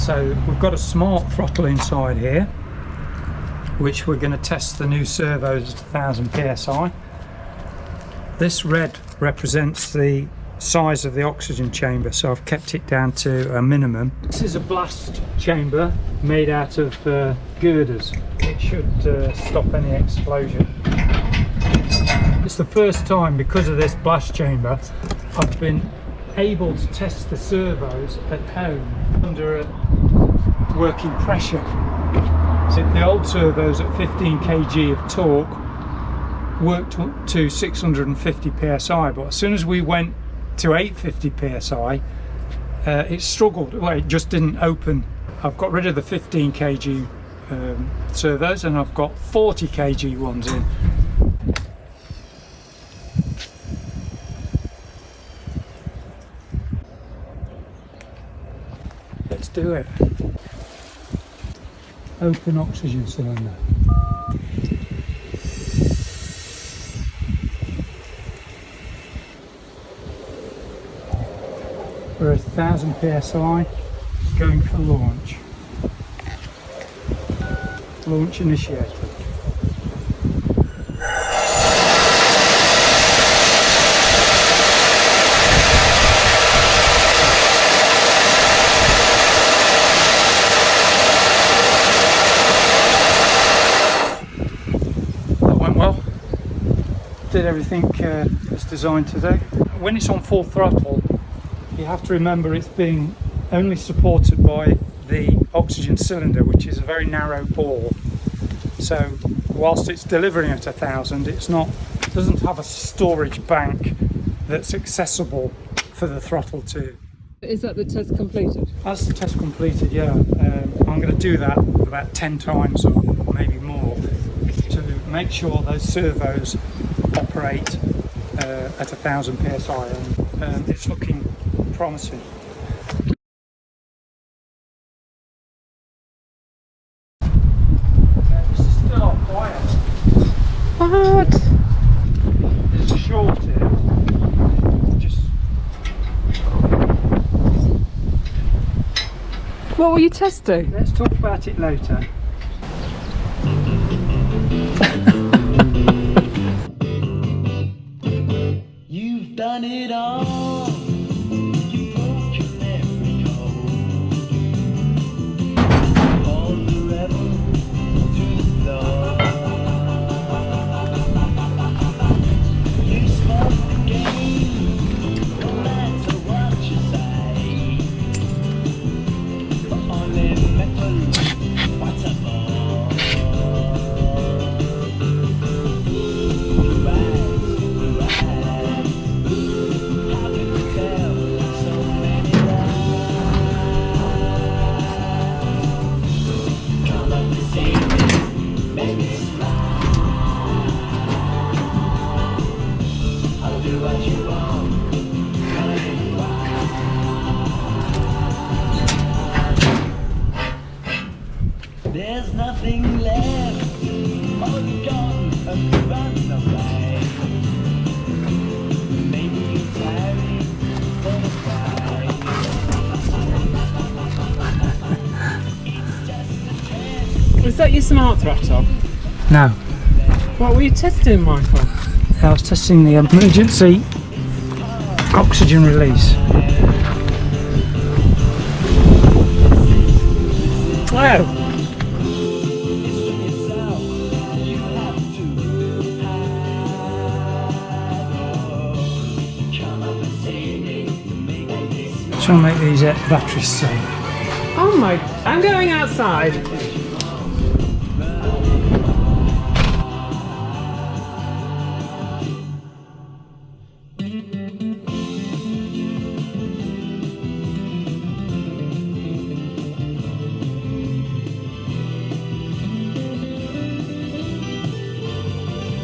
So we've got a smart throttle inside here, which we're going to test the new servos at 1000 psi. This red represents the size of the oxygen chamber, so I've kept it down to a minimum. This is a blast chamber made out of girders. It should stop any explosion. It's the first time, because of this blast chamber, I've been able to test the servos at home under a working pressure. So the old servos at 15 kg of torque worked up to 650 psi, but as soon as we went to 850 psi, it struggled. Well, it just didn't open. I've got rid of the 15 kg servos and I've got 40 kg ones in. Let's do it. Open oxygen cylinder. We're at 1000 psi, going for launch. Launch initiated. That went well. Did everything as designed to do. When it's on full throttle, you have to remember it's being only supported by the oxygen cylinder, which is a very narrow bore. So whilst it's delivering at 1000, it doesn't have a storage bank that's accessible for the throttle to. Is that the test completed? That's the test completed, yeah. I'm going to do that about 10 times or maybe more to make sure those servos operate at 1000 psi, and it's looking promising. This is still on quiet. What? There's a short here. Just. What were you testing? Let's talk about it later. You've done it all. You've broken every code. All the rebel to the floor. You smoke the game, no matter what you say. But only metal, what's a ball? There's nothing left, all gone and run away. Maybe you're tiring for the fight. It's just a test. Was that your smart throttle? No, What were you testing, Michael? I was testing the emergency oxygen release. Oh! Trying to make these batteries safe. Oh my, I'm going outside.